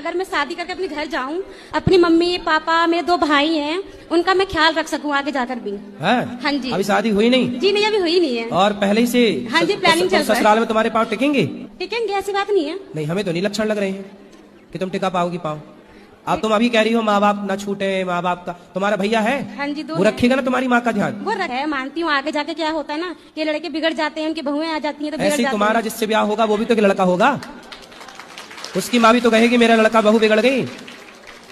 अगर मैं शादी करके अपने घर जाऊं, अपनी मम्मी पापा मेरे 2 भाई हैं, उनका मैं ख्याल रख सकूं आगे जाकर भी। हाँ जी। अभी शादी हुई नहीं? जी नहीं, अभी हुई नहीं है। और पहले ही से? हाँ जी, प्लानिंग चल रहा है। ससुराल में तुम्हारे पाँव टिकेंगे? टिकेंगे, ऐसी बात नहीं है। नहीं, हमें तो नहीं लक्षण लग रहे हैं कि तुम टिका पाओगी पाँव। अब तुम अभी कह रही हो माँ बाप ना छूटे, माँ बाप का। तुम्हारा भैया है? हाँ जी, 2 वो रखेगा ना तुम्हारी माँ का ध्यान? वो रखे, मानती हूँ। आगे जाके क्या होता है ना, ये लड़के बिगड़ जाते हैं, उनकी बहुएं आ जाती हैं तो बिगड़ ऐसे जाते तुम्हारा हैं। जिससे ब्याह होगा वो भी तो एक लड़का होगा, उसकी माँ भी तो कहेगी मेरा लड़का बहू बिगड़ गई।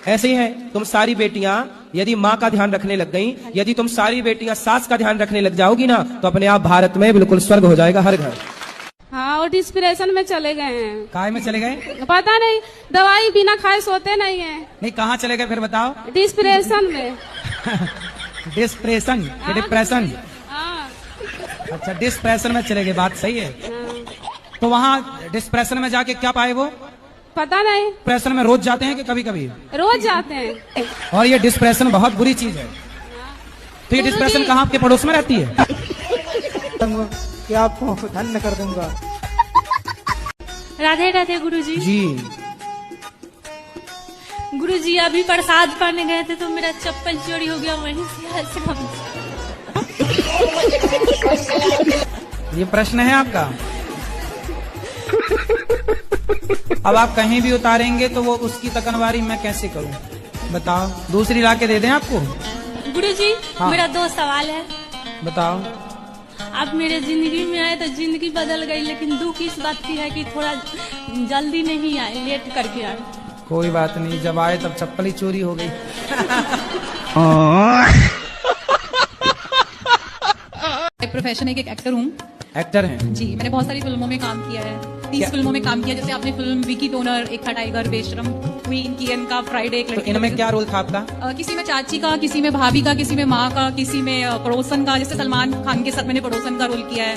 ऐसे ही है, तुम सारी बेटियां यदि माँ का ध्यान रखने लग गई, यदि तुम सारी बेटियां सास का ध्यान रखने लग जाओगी ना, तो अपने आप भारत में बिल्कुल स्वर्ग हो जाएगा हर घर। हाँ, और डिस्प्रेशन में चले गए हैं। काय में चले गए? पता नहीं, दवाई बिना खाए सोते नहीं है। नहीं, कहाँ चले गए फिर बताओ? डिस्प्रेशन में। Depression, depression. हाँ। अच्छा, डिस्प्रेशन में चले गए, बात सही है। हाँ। तो वहाँ डिस्प्रेशन में जाके क्या पाए वो? पता नहीं। डिप्रेशन में रोज जाते हैं कि कभी कभी? रोज जाते हैं। और ये डिस्प्रेशन बहुत बुरी चीज है। तो ये डिस्प्रेशन कहाँ आपके पड़ोस में रहती है? कि आपको धन्य कर दूंगा। राधे राधे गुरुजी। जी। गुरुजी, अभी प्रसाद पाने गए थे तो मेरा चप्पल चोरी हो गया, वहीं से आश्रम। ये प्रश्न है आपका? अब आप कहीं भी उतारेंगे तो वो उसकी तकनवारी मैं कैसे करूं? बताओ, दूसरी ला के दे दें आपको? गुरुजी, हाँ। मेरा 2 सवाल है। बताओ। आप मेरे जिंदगी में आए तो जिंदगी बदल गई, लेकिन दुख इस बात की है कि थोड़ा जल्दी नहीं आए, लेट करके आए। कोई बात नहीं, जब आए तब चप्पल ही चोरी हो गई। प्रोफेशन एक एक्टर हूँ। एक्टर हैं? जी, मैंने बहुत सारी फिल्मों में काम किया है। 30 फिल्मों में काम किया। जैसे आपने फिल्म विकी टोनर, एक था टाइगर, बेशरम, क्वीन, कियन का, फ्राइडे, एक तो लड़की। इनमें क्या रोल था आपका? किसी में चाची का, किसी में भाभी का, किसी में माँ का, किसी में पड़ोसन का। जैसे सलमान खान के साथ मैंने पड़ोसन का रोल किया है।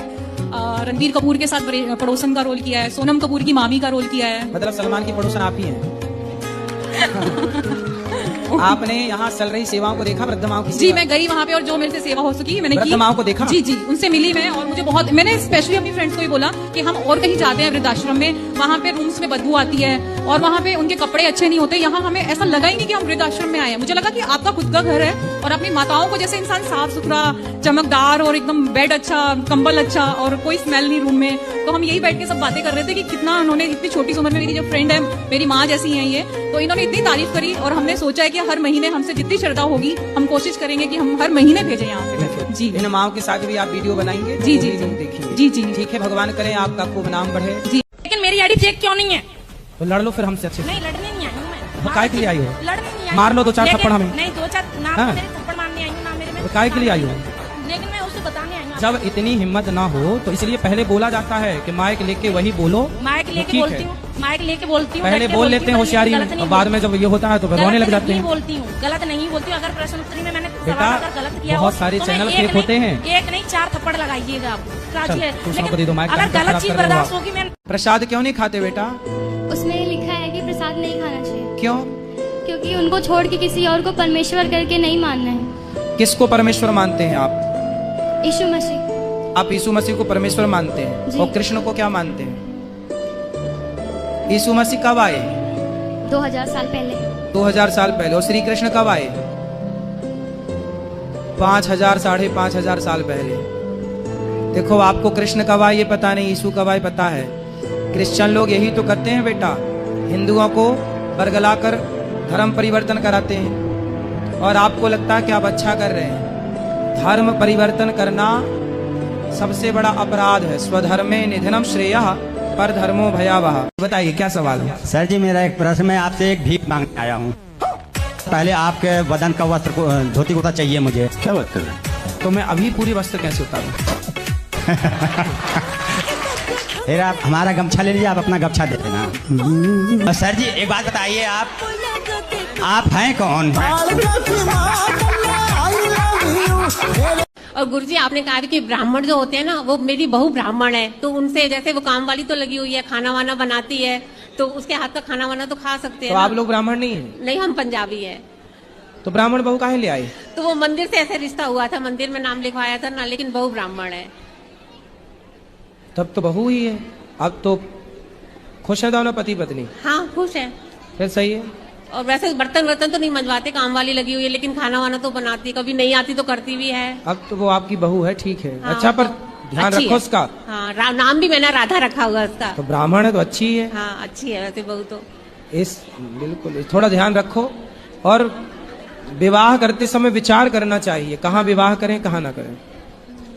रणबीर कपूर के साथ पड़ोसन का रोल किया है। सोनम कपूर की मामी का रोल किया है। मतलब सलमान की पड़ोसन आप ही हैं? आपने यहाँ चल रही सेवाओं को देखा, वृद्ध माओं की? जी, मैं गई वहाँ पे और जो मेरे से सेवा हो सकी मैंने की। वृद्ध माओं को देखा? जी जी, उनसे मिली मैं, और मुझे बहुत, मैंने स्पेशली अपनी फ्रेंड्स को ही बोला कि हम और कहीं जाते हैं वृद्धाश्रम में, वहाँ पे रूम्स में बदबू आती है और वहाँ पे उनके कपड़े अच्छे नहीं होते। यहाँ हमें ऐसा लगा ही नहीं कि हम वृद्धाश्रम में आए हैं। मुझे लगा कि आपका खुद का घर है और अपनी माताओं को जैसे इंसान साफ सुथरा, चमकदार और एकदम बेड अच्छा, कंबल अच्छा और कोई स्मेल नहीं रूम में। तो हम यही बैठ के सब बातें कर रहे थे कि कितना उन्होंने, इतनी छोटी उम्र में, मेरी जो फ्रेंड है मेरी माँ जैसी है ये, तो इन्होंने इतनी तारीफ करी और हमने सोचा है कि हर महीने हमसे जितनी श्रद्धा होगी हम कोशिश करेंगे कि हम हर महीने भेजें यहाँ पे। जी, इन माओं के साथ भी आप वीडियो बनाएंगे? जी जी जी, देखिए। जी जी, ठीक है, भगवान करे आपका खूब नाम बढ़े। जी। लेकिन मेरी आईडी फेक क्यों नहीं है? तो लड़ लो फिर हमसे अच्छे से। नहीं, लड़ने नहीं आई हूँ मैं। तो काय के लिए आई हो? लड़ने नहीं आई। मार लो 2-4 थप्पड़ हमें। नहीं, 2-4 ना, हाँ। मेरे थप्पड़ मारने आई हूँ ना मेरे में। तो काय के लिए आई हो? लेकिन मैं उसे बताने आई हूँ। जब इतनी हिम्मत ना हो तो इसलिए पहले बोला जाता है कि माइक लेके वही बोलो। माइक लेके ठीक बोलती है। हूँ, माइक लेके बोलती हूँ। पहले बोल लेते हैं होशियारी में, और बाद में जब ये होता है तो फिर रोने लग जाते हैं। बोलती हूँ, गलत नहीं बोलती हूँ। अगर प्रश्न उत्तरी में मैंने बेटा, सवाल अगर गलत किया बहुत हो, सारे तो चैनल मैं फेक होते हैं। एक नहीं 4 थप्पड़ लगाइएगा आप। राजी है। दूसरों को दे दो, माइक अगर खराब गलत चीज कर रहे हो बर्दाश्त आप। होगी मैं। प्रसाद क्यों नहीं खाते बेटा? उसमें लिखा है कि प्रसाद नहीं खाना चाहिए। क्यों? क्योंकि उनको छोड़ के किसी और को परमेश्वर करके नहीं मानना है। किसको परमेश्वर मानते हैं आप? यीशु मसीह। आप यीशु मसीह को परमेश्वर मानते हैं? जी। और कृष्ण को क्या मानते हैं? यीशु मसीह कब आए? 2000 साल पहले। 2000 साल पहले। और श्री कृष्ण कब आए? 5000 5,500 साल पहले। देखो, आपको कृष्ण कब आए ये पता नहीं, यीशु कब आए पता है। क्रिश्चियन लोग यही तो करते हैं बेटा, हिंदुओं को बरगलाकर धर्म परिवर्तन कराते हैं और आपको लगता है कि आप अच्छा कर रहे हैं। धर्म परिवर्तन करना सबसे बड़ा अपराध है। स्वधर्मे निधनम श्रेयः पर धर्मो भयावह। बताइए क्या सवाल है? सर जी, मेरा एक प्रश्न, मैं आपसे एक भीख मांगने आया हूँ। पहले आपके बदन का वस्त्र को, धोती कुर्ता चाहिए मुझे। क्या बात कर रहे हैं? तो मैं अभी पूरी वस्त्र कैसे उतारूं? फिर आप हमारा गमछा ले लीजिए, आप अपना गमछा दे देना। और सर जी एक बात बताइए, आप हैं कौन? और गुरुजी, आपने कहा कि ब्राह्मण जो होते हैं ना, वो मेरी बहू ब्राह्मण है, तो उनसे जैसे वो काम वाली तो लगी हुई है, खाना वाना बनाती है, तो उसके हाथ का खाना वाना तो खा सकते हैं। तो आप लोग ब्राह्मण नहीं है? नहीं, हम पंजाबी है। तो ब्राह्मण बहू काहे ले आए? तो वो मंदिर से ऐसे रिश्ता हुआ था, मंदिर में नाम लिखवाया था ना, लेकिन बहू ब्राह्मण है। तब तो बहू ही है। अब तो खुश है दोनों पति पत्नी? हाँ, खुश है। फिर सही है। और वैसे बर्तन तो नहीं मंजवाते, काम वाली लगी हुई है, लेकिन खाना वाना तो बनाती है, कभी नहीं आती तो करती भी है। अब तो वो आपकी बहू है, ठीक है। हाँ, अच्छा, पर तो ध्यान अच्छी रखो है। उसका। हाँ, नाम भी मैंने राधा रखा हुआ उसका। तो ब्राह्मण है तो अच्छी है। हाँ, अच्छी है वैसे बहू तो। बिल्कुल थोड़ा ध्यान रखो। और विवाह करते समय विचार करना चाहिए, कहाँ विवाह करें कहाँ ना करें।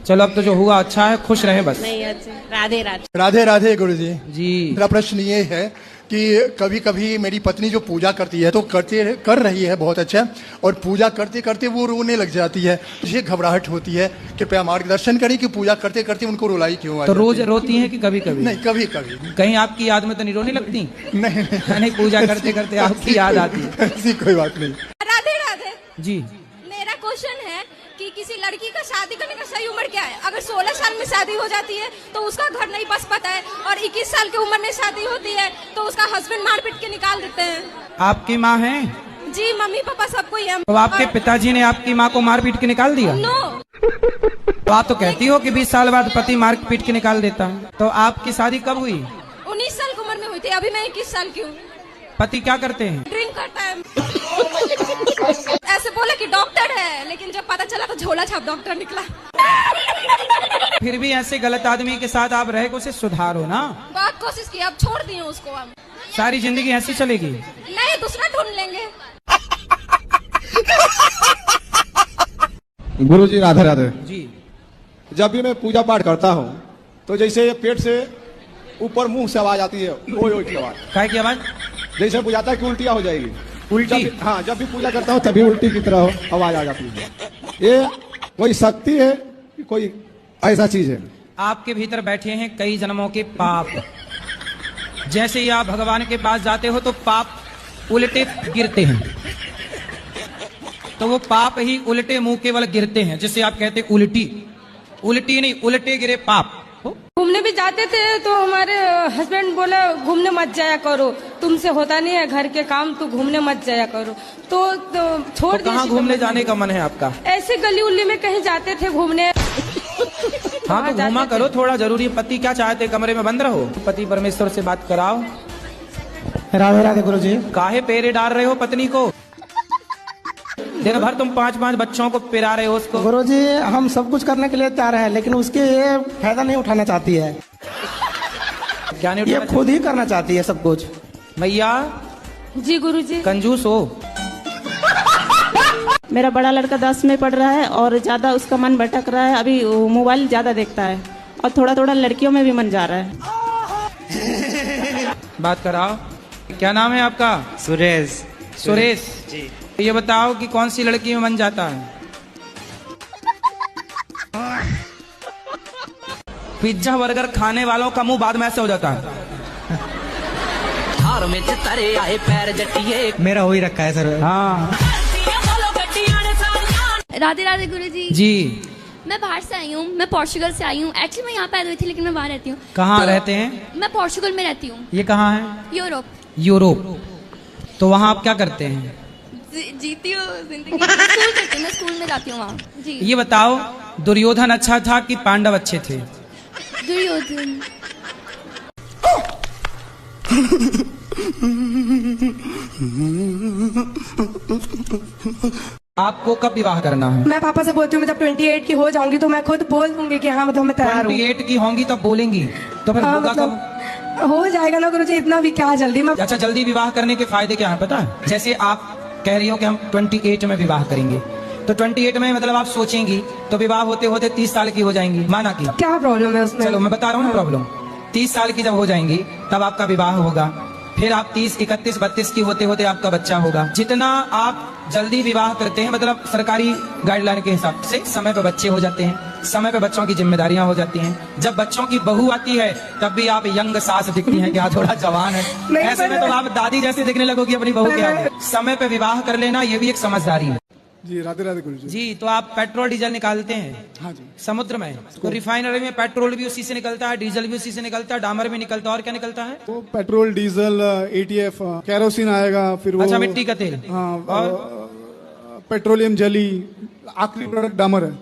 चलो, अब तो जो हुआ अच्छा है, खुश रहें बस। नहीं, अच्छे। राधे राधे। राधे राधे गुरुजी जी। मेरा प्रश्न ये है कि कभी कभी मेरी पत्नी जो पूजा करती है तो कर रही है बहुत अच्छा, और पूजा करते करते वो रोने लग जाती है, मुझे घबराहट होती है। कृपया मार्गदर्शन करें कि पूजा करते करते उनको रुलाई क्यों आ तो जाती रोज है? रोती हैं कि कभी कभी? नहीं, कभी कभी। कहीं आपकी याद में तो नहीं रोने लगती? नहीं, नहीं, पूजा करते करते आपकी याद आती है। ऐसी कोई बात नहीं। राधे राधे जी। मेरा क्वेश्चन है कि किसी लड़की का शादी करने का सही उम्र क्या है? अगर 16 साल में शादी हो जाती है तो उसका घर नहीं बस पाता है, और 21 साल की उम्र में शादी होती है तो उसका हस्बैंड मार पीट के निकाल देते हैं। आपकी माँ है? जी, मम्मी पापा सबको ही है। तो आपके पिताजी ने आपकी माँ को मार पीट के निकाल दिया? नो। तो आप तो कहती हो कि 20 साल बाद पति मार पीट के निकाल देता है। तो आपकी शादी कब हुई? 19 साल की उम्र में हुई थी, अभी मैं 21 साल की हूँ। पति क्या करते हैं? ड्रिंक करता है। ऐसे बोले कि डॉक्टर है, लेकिन जब पता चला तो झोला छाप डॉक्टर निकला। फिर भी ऐसे गलत आदमी के साथ आप रहे, उसे सुधारो ना। बहुत कोशिश की, अब छोड़ दिए उसको। हम सारी जिंदगी ऐसी चलेगी? नहीं, दूसरा ढूंढ लेंगे। गुरुजी राधे राधे जी। जब भी मैं पूजा पाठ करता हूँ तो जैसे पेट से ऊपर मुंह से आवाज आती है, ओए की आवाज। काय की आवाज? जैसे बुझाता है कि उल्टियाँ हो जाएगी। उल्टी? हाँ, जब भी पूजा करता हूँ तभी उल्टी की तरह आवाज आ जाती है। ये कोई शक्ति है कि कोई ऐसा चीज है? आपके भीतर बैठे हैं कई जन्मों के पाप। जैसे ही आप भगवान के पास जाते हो तो पाप उल्टे गिरते हैं, तो वो पाप ही उल्टे मुंह केवल गिरते हैं, जिसे आप कहते हैं उल्टी। उल्टी नहीं, उल्टे गिरे पाप। घूमने भी जाते थे तो हमारे हस्बैंड बोला घूमने मत जाया करो, तुमसे होता नहीं है घर के काम, तो घूमने मत जाया करो। तो छोड़ दिया। कहाँ घूमने जाने का मन है आपका? ऐसे गली उल्ली में कहीं जाते थे घूमने। हाँ, तो घूमा करो थोड़ा, जरूरी। पति क्या चाहते, कमरे में बंद रहो? पति परमेश्वर से बात कराओ। राधे राधे गुरुजी। काहे पेरे डाल रहे हो पत्नी को? दिन भर तुम 5-5 बच्चों को पिरा रहे हो उसको। गुरुजी, हम सब कुछ करने के लिए तैयार हैं, लेकिन उसके ये फायदा नहीं उठाना चाहती है। क्या नहीं? ये खुद ही करना चाहती है सब कुछ। भैया जी गुरुजी। कंजूस हो। मेरा बड़ा लड़का 10 में पढ़ रहा है और ज्यादा उसका मन भटक रहा है, अभी मोबाइल ज्यादा देखता है और थोड़ा थोड़ा लड़कियों में भी मन जा रहा है। बात कराओ। क्या नाम है आपका? सुरेश। सुरेश जी। ये बताओ कि कौन सी लड़की में मन जाता है? पिज्जा बर्गर खाने वालों का मुंह बाद में ऐसे हो जाता है। मेरा हो ही रखा है सर। हाँ। राधे राधे गुरुजी। जी। मैं बाहर से आई हूँ, मैं पोर्चुगल से आई हूँ। एक्चुअली मैं यहाँ पैदा हुई थी, लेकिन मैं बाहर रहती हूँ। कहाँ रहते हैं? मैं पोर्चुगल में रहती हूँ। ये कहाँ है? यूरोप। यूरोप। तो वहाँ आप क्या करते हैं? जीती हूँ जिंदगी। स्कूल करती हूँ, मैं स्कूल में जाती हूँ वहाँ। जी। ये बताओ, दुर्योधन अच्छा था कि पांडव अच्छे थे? दुर्योधन। आपको कब विवाह करना है? मैं पापा से बोलती हूँ मैं जब 28 की हो जाऊंगी तो मैं खुद बोल दूंगी कि हाँ, मतलब मैं तैयार हूँ। 28 की होंगी तब बोलेंगी, तो फिर हाँ, होगा मतलब हो जाएगा ना गुरुजी, इतना भी क्या जल्दी में। अच्छा, जल्दी विवाह करने के फायदे क्या है पता है? जैसे आप कह रही हो कि हम 28 में विवाह करेंगे, तो 28 में मतलब आप सोचेंगी तो विवाह होते होते 30 साल की हो जाएंगी, माना कि। क्या प्रॉब्लम है उसमें? चलो मैं बता रहा हूँ ना प्रॉब्लम। 30 साल की जब हो जाएंगी तब आपका विवाह होगा, फिर आप 30, 31, 32 की होते होते आपका बच्चा होगा। जितना आप जल्दी विवाह करते हैं, मतलब सरकारी गाइडलाइन के हिसाब से समय पे बच्चे हो जाते हैं, समय पे बच्चों की जिम्मेदारियां हो जाती हैं। जब बच्चों की बहू आती है तब भी आप यंग सास दिखती हैं कि हाँ थोड़ा जवान है, ऐसे में तो आप दादी जैसे दिखने लगोगी अपनी बहू के आगे। समय पे विवाह कर लेना ये भी एक समझदारी है। जी राधे राधे गुरुजी। जी। तो आप पेट्रोल डीजल निकालते हैं? हाँ जी। समुद्र में तो रिफाइनरी में पेट्रोल भी उसी से निकलता है, डीजल भी उसी से निकलता है, डामर भी निकलता है, और क्या निकलता है? तो पेट्रोल, डीजल, ATF, केरोसिन आएगा, फिर वो। अच्छा, मिट्टी का तेल। हाँ, और पेट्रोलियम जेली, आखिरी प्रोडक्ट डामर है।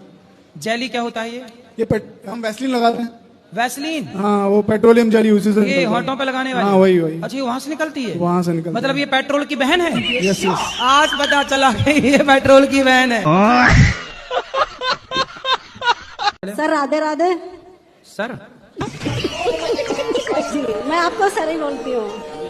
जेली क्या होता है ये? हम वैसलीन लगाते हैं। वैसलीन, हाँ वो पेट्रोलियम जेल उसी से ये निकलता है। होठों पे लगाने वाली? हाँ वही वही, अच्छा, ये वहां से निकलती है? वहां से निकलता मतलब ये पेट्रोल की बहन है? Yes yes. आज पता चला कि ये पेट्रोल की बहन है। सर राधे राधे। सर मैं आपको सर ही बोलती हूँ।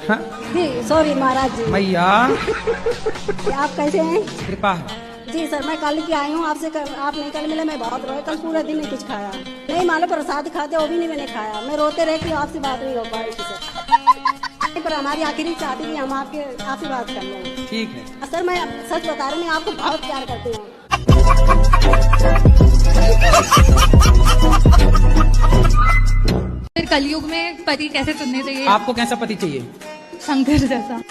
हाँ? जी सॉरी महाराज जी। भैया आप कैसे हैं? कृपा है। जी सर मैं कल की आई हूँ आपसे आप नहीं कल मिले, मैं बहुत रोए, कल पूरे दिन नहीं कुछ खाया, नहीं मालूम प्रसाद खाते वो भी नहीं मैंने खाया, मैं रोते रहती हूँ, आपसे बात नहीं हो पाई सर। पर हमारी आखिरी चाहती थी हम आपसे बात कर लें। ठीक है सर मैं सच बता रही हूँ, मैं आपको बहुत प्यार करती हूँ। फिर कलयुग में पति कैसे चुनने चाहिए? आपको कैसा पति चाहिए? शंकर जैसा।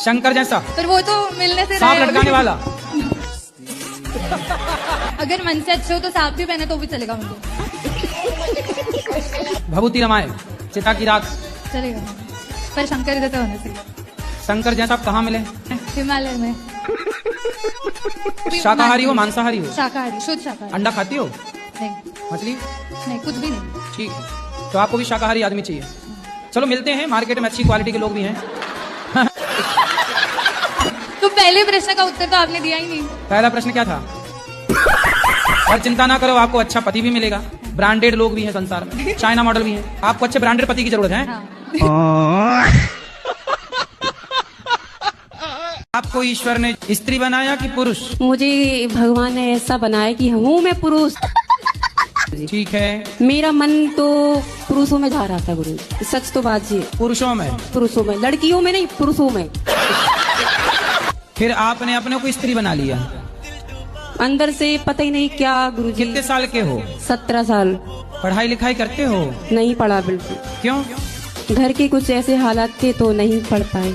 शंकर जैसा? पर वो तो मिलने से सांप रहे। लटकाने वाला? अगर मन से अच्छे हो तो सांप भी पहने तो भी चलेगा मुझे। भभूति रमाए, चिता की रात चलेगा, पर शंकर जैसा होना चाहिए। शंकर जैसा आप कहाँ मिले? हिमालय में। शाकाहारी हो मांसाहारी हो? शाकाहारी, शुद्ध शाकाहारी। अंडा खाती हो? नहीं। मछली? नहीं, कुछ भी नहीं। ठीक है, तो आपको भी शाकाहारी आदमी चाहिए। चलो मिलते हैं, मार्केट में अच्छी क्वालिटी के लोग भी हैं। तो पहले प्रश्न का उत्तर तो आपने दिया ही नहीं। पहला प्रश्न क्या था? और चिंता ना करो, आपको अच्छा पति भी मिलेगा, ब्रांडेड लोग भी हैं संसार में, चाइना मॉडल भी हैं। आपको अच्छे ब्रांडेड पति की जरूरत है। हाँ। आपको ईश्वर ने स्त्री बनाया कि पुरुष? मुझे भगवान ने ऐसा बनाया कि हूँ मैं पुरुष। ठीक है, मेरा मन तो पुरुषों में जा रहा था गुरु, सच तो बात जी। पुरुषों में? पुरुषों में, लड़कियों में नहीं, पुरुषों में। फिर आपने अपने को स्त्री बना लिया? अंदर से पता ही नहीं क्या गुरु जी। कितने साल के हो? 17 साल। पढ़ाई लिखाई करते हो? नहीं पढ़ा बिल्कुल। क्यों? घर के कुछ ऐसे हालात थे तो नहीं पढ़ पाए।